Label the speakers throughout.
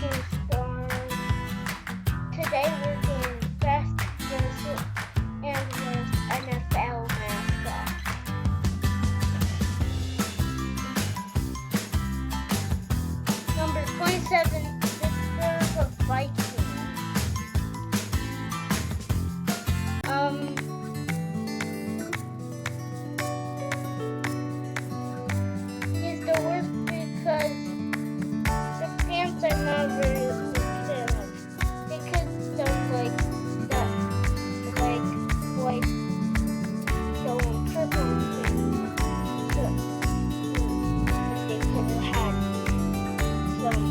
Speaker 1: Ranking Stars. Today we're doing best versus and worst NFL mascot. Number 27, Pittsburgh Vikings. He's the worst because the fans are not very big fan of. Because they're like that, like white, yellow, and purple things. So, they could have had some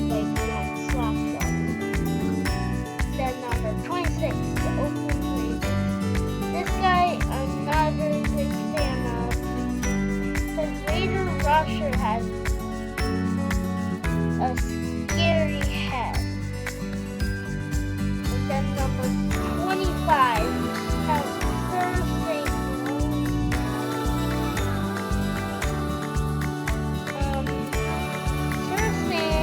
Speaker 1: like not slaps on them. Then number 26, the Oakland Raiders. This guy I'm not a very big fan of. Because Raider Rusher has a scary head. And then number 25 has Thursday. Thursday,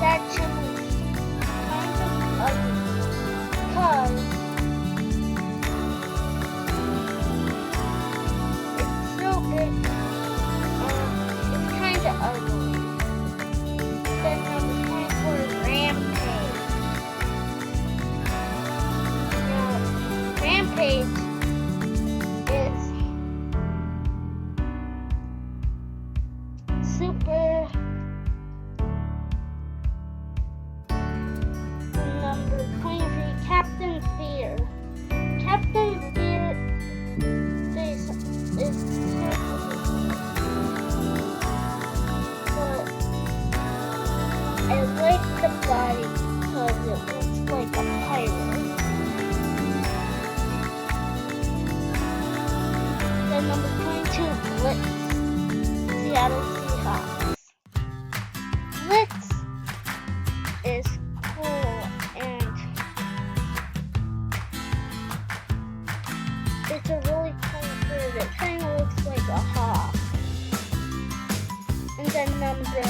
Speaker 1: that gym was kind of ugly because it's so big. It's kind of ugly. Then number 24 is Rampage. Now, Rampage is super. Number 23, Captain Fear. Captain Fear is but I like the body because it looks like a pirate. Then number 22, Blitz. Seattle Seahawks. Blitz is cool and it's a really cool bird. It kind of looks like a hawk. And then number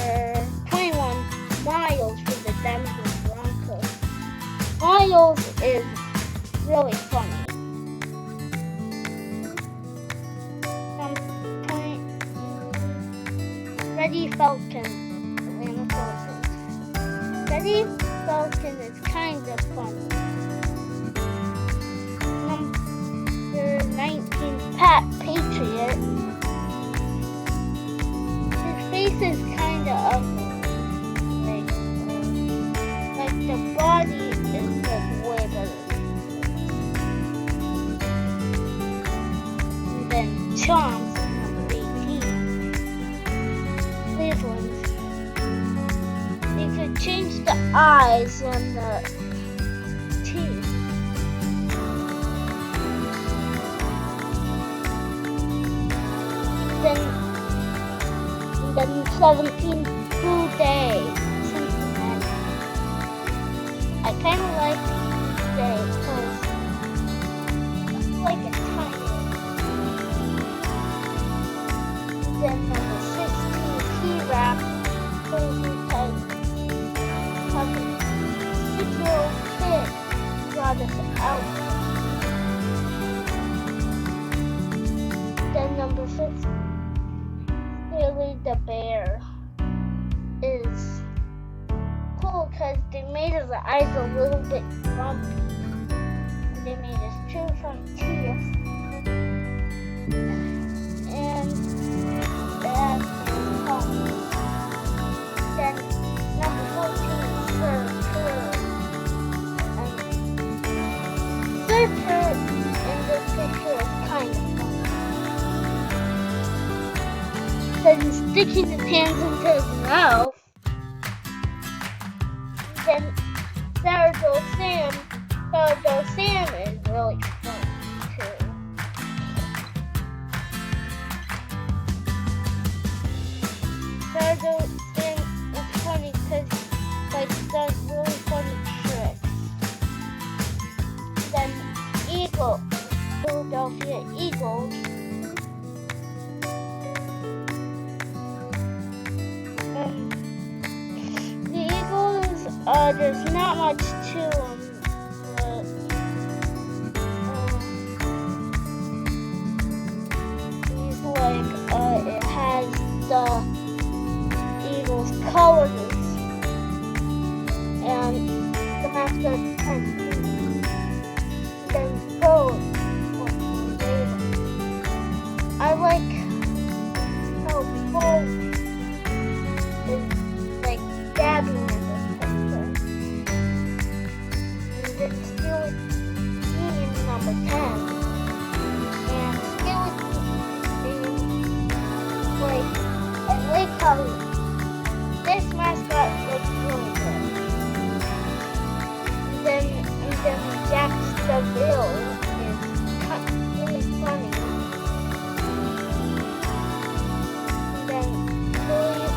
Speaker 1: 21, Miles for the Denver Broncos. Miles is really funny. Number 20, Freddie Falcon, Atlanta Falcons. Freddie Falcon is kind of funny. Number 19, Pat Patriot. His face is kind of ugly. Like the body is like way better. And then Chomps, number 18. Cleveland. They could change the eyes and the teeth. Then 17, Blue Day. Cincinnati. I kind of like Blue Day because it's like a tiger. Then number 16, T-Rap. Crazy because a 6-year-old kid brought us out. Then number 15, Billy the Bear is cool because they made his eyes a little bit bumpy. And they made his 2 front teeth. And it has some colors. Then number 14 is Surfer. Surfer in this picture is kind of funny. Then he's sticking his hands into his mouth. Then Sourdough Sam is really fun too. Sourdough Sam is funny because like does really funny tricks. Then Eagle, Philadelphia Eagles. The there's not much to him, but he's like, it has the Eagles colors, and the mascot has then goes. I like how Bolt is like dabbing in this picture. And then Steelers team number 10. And Steelers team, like, I like how this mascot looks really good. And then Jack DeVille is really funny.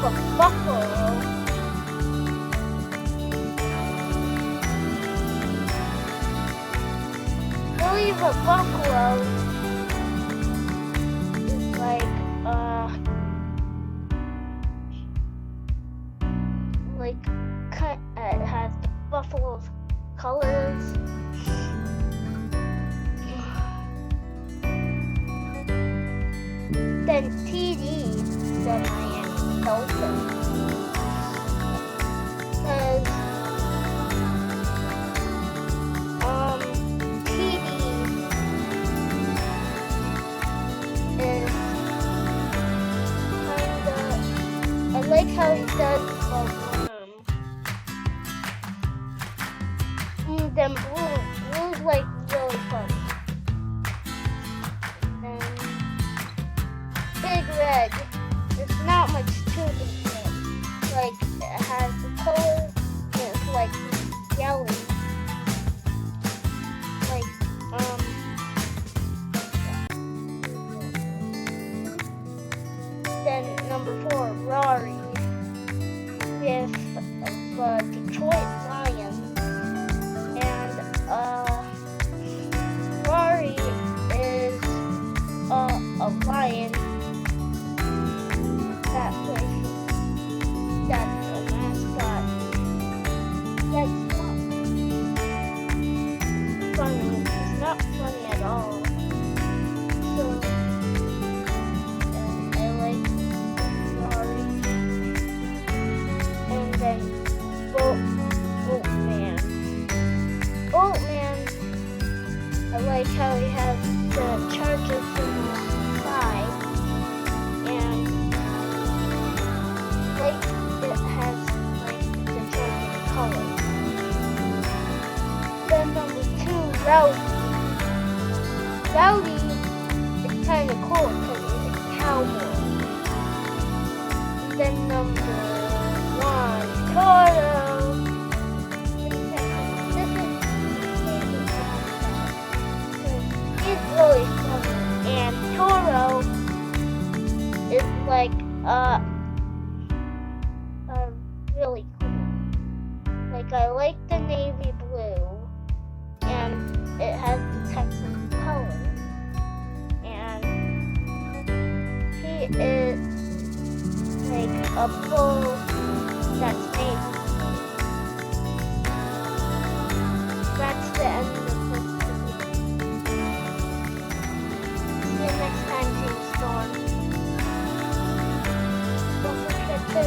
Speaker 1: A buffalo. I believe a buffalo is like it has the buffalo's colors. Then TD, the Miami Dolphins. Because TD is kinda, I like how he does the worm. And then Blue's like really funny. And Big Red, there's not much to the red. Like, it has the colors, it's like yellow. Like, then number 4, Rory, with the Detroit Lions. And, Rory is a lion that plays. That's a mascot. That's not funny. It's not funny at all. So, I like Rory. And then Boatman. Boatman, I like how he has the charges in the side. And like it has like the Jordan color. Then number 2, Rowdy. Rowdy is kind of cool because he's a cowboy. Then number 1, Toro. This is he's really funny. And Toro is like really cool. Like, I like the navy blue, and it has the Texas colors, and he is like a bull that's navy blue. That's the end of this video. See you next time, Team Storm. Don't forget to